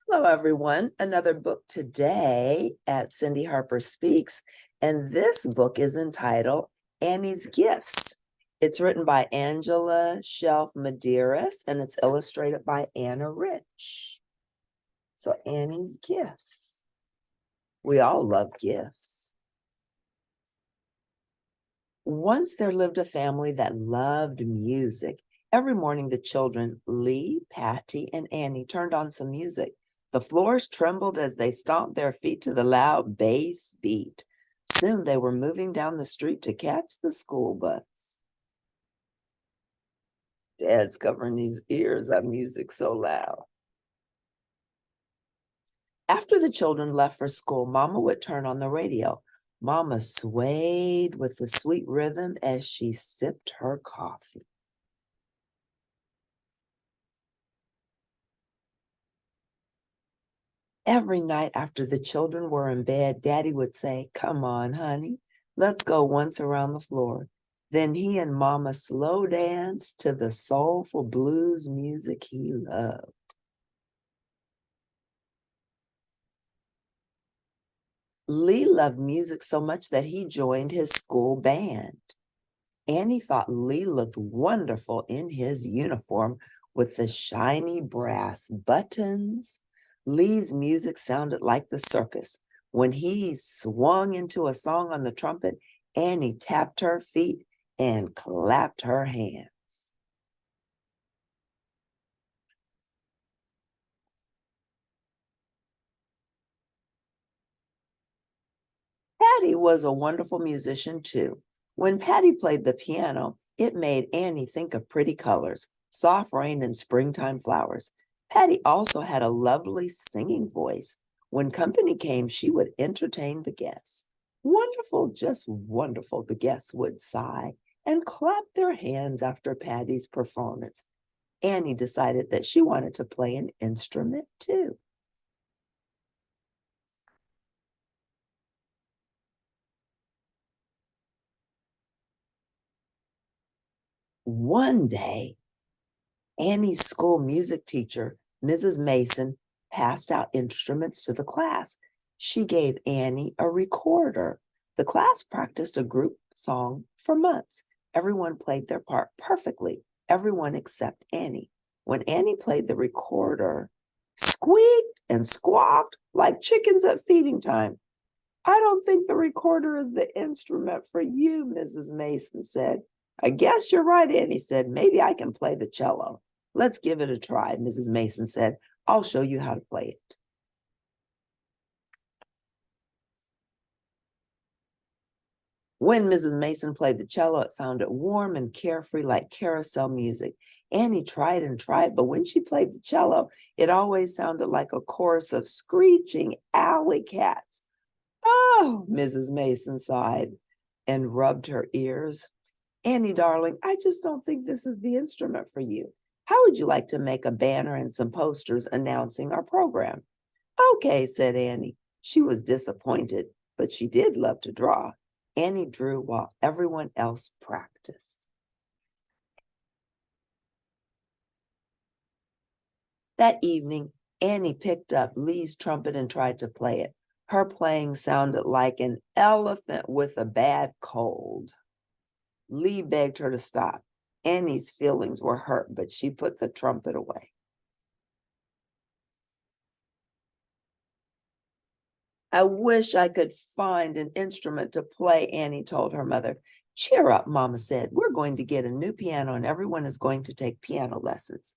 Hello, everyone. Another book today at Cindy Harper Speaks, and this book is entitled Annie's Gifts. It's written by Angela Shelf Medearis, and it's illustrated by Anna Rich. So Annie's Gifts. We all love gifts. Once there lived a family that loved music. Every morning, the children, Lee, Patty, and Annie, turned on some music. The floors trembled as they stomped their feet to the loud bass beat. Soon they were moving down the street to catch the school bus. Dad's covering his ears, our music so loud. After the children left for school, Mama would turn on the radio. Mama swayed with the sweet rhythm as she sipped her coffee. Every night after the children were in bed, Daddy would say, "Come on, honey, let's go once around the floor." Then he and Mama slow danced to the soulful blues music he loved. Lee loved music so much that he joined his school band. Annie thought Lee looked wonderful in his uniform with the shiny brass buttons. Lee's music sounded like the circus. When he swung into a song on the trumpet, Annie tapped her feet and clapped her hands. Patty was a wonderful musician too. When Patty played the piano, it made Annie think of pretty colors, soft rain, and springtime flowers. Patty also had a lovely singing voice. When company came, she would entertain the guests. Wonderful, just wonderful, the guests would sigh and clap their hands after Patty's performance. Annie decided that she wanted to play an instrument too. One day, Annie's school music teacher, Mrs. Mason, passed out instruments to the class. She gave Annie a recorder. The class practiced a group song for months. Everyone played their part perfectly, everyone except Annie. When Annie played the recorder, squeaked and squawked like chickens at feeding time. "I don't think the recorder is the instrument for you," Mrs. Mason said. "I guess you're right," Annie said. "Maybe I can play the cello." "Let's give it a try," Mrs. Mason said. "I'll show you how to play it." When Mrs. Mason played the cello, it sounded warm and carefree like carousel music. Annie tried and tried, but when she played the cello, it always sounded like a chorus of screeching alley cats. "Oh," Mrs. Mason sighed and rubbed her ears. "Annie, darling, I just don't think this is the instrument for you. How would you like to make a banner and some posters announcing our program?" "Okay," said Annie. She was disappointed, but she did love to draw. Annie drew while everyone else practiced. That evening, Annie picked up Lee's trumpet and tried to play it. Her playing sounded like an elephant with a bad cold. Lee begged her to stop. Annie's feelings were hurt, but she put the trumpet away. "I wish I could find an instrument to play," Annie told her mother. "Cheer up," Mama said. "We're going to get a new piano and everyone is going to take piano lessons."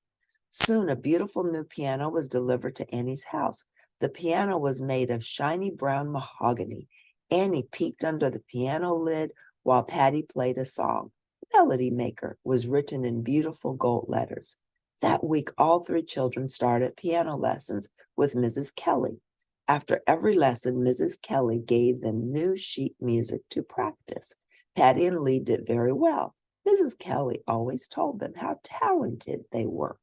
Soon a beautiful new piano was delivered to Annie's house. The piano was made of shiny brown mahogany. Annie peeked under the piano lid while Patty played a song. "Melody Maker" was written in beautiful gold letters. That week, all three children started piano lessons with Mrs. Kelly. After every lesson, Mrs. Kelly gave them new sheet music to practice. Patty and Lee did very well. Mrs. Kelly always told them how talented they were.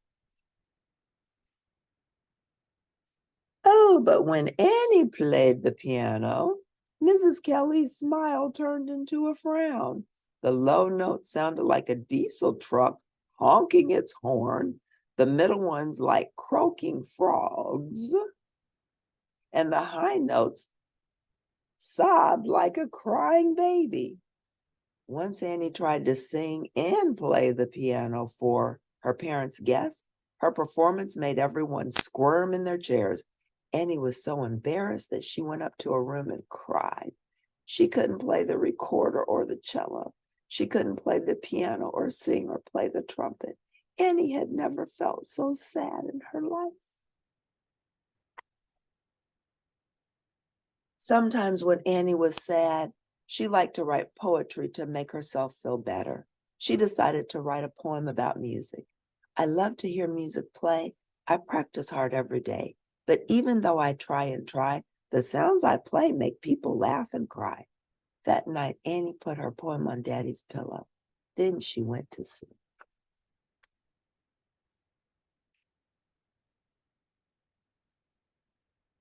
Oh, but when Annie played the piano, Mrs. Kelly's smile turned into a frown. The low note sounded like a diesel truck honking its horn. the middle ones like croaking frogs, and the high notes sobbed like a crying baby. Once Annie tried to sing and play the piano for her parents' guests. Her performance made everyone squirm in their chairs. Annie was so embarrassed that she went up to her room and cried. She couldn't play the recorder or the cello. She couldn't play the piano or sing or play the trumpet. Annie had never felt so sad in her life. Sometimes when Annie was sad, she liked to write poetry to make herself feel better. She decided to write a poem about music. I love to hear music play. I practice hard every day. But even though I try and try, the sounds I play make people laugh and cry. That night, Annie put her poem on Daddy's pillow. Then she went to sleep.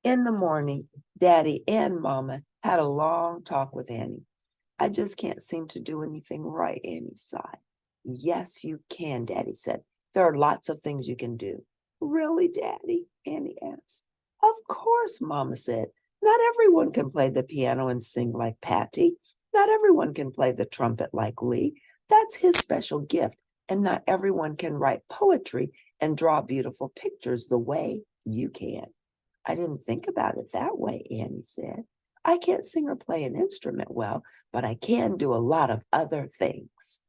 In the morning, Daddy and Mama had a long talk with Annie. I just can't seem to do anything right, Annie sighed. Yes, you can, Daddy said. There are lots of things you can do. Really, Daddy? Annie asked. Of course, Mama said. Not everyone can play the piano and sing like Patty. Not everyone can play the trumpet like Lee. That's his special gift. And not everyone can write poetry and draw beautiful pictures the way you can. I didn't think about it that way, Annie said. I can't sing or play an instrument well, but I can do a lot of other things.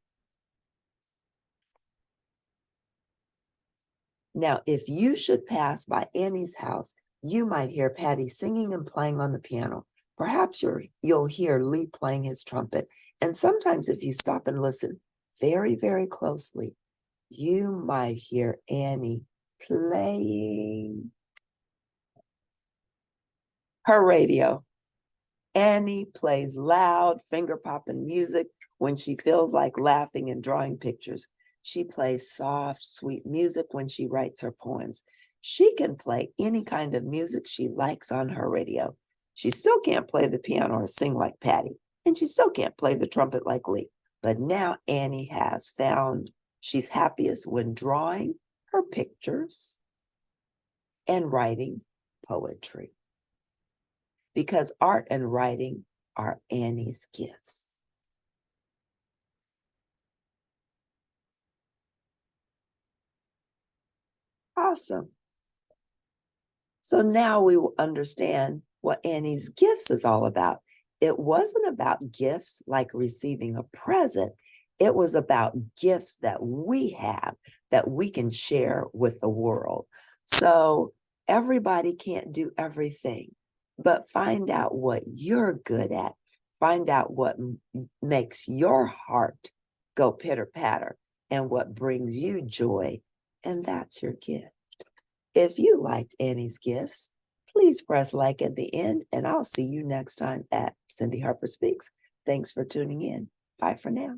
Now, if you should pass by Annie's house, you might hear Patty singing and playing on the piano. Perhaps you'll hear Lee playing his trumpet. And sometimes if you stop and listen very, very closely, you might hear Annie playing her radio. Annie plays loud, finger-popping music when she feels like laughing and drawing pictures. She plays soft, sweet music when she writes her poems. She can play any kind of music she likes on her radio. She still can't play the piano or sing like Patty, and she still can't play the trumpet like Lee. But now Annie has found she's happiest when drawing her pictures and writing poetry, because art and writing are Annie's gifts. Awesome. So now we will understand what Annie's gifts is all about. It wasn't about gifts like receiving a present. It was about gifts that we have that we can share with the world. So everybody can't do everything, but find out what you're good at. Find out what makes your heart go pitter-patter and what brings you joy, and that's your gift. If you liked Annie's gifts, please press like at the end, and I'll see you next time at Cindy Harper Speaks. Thanks for tuning in. Bye for now.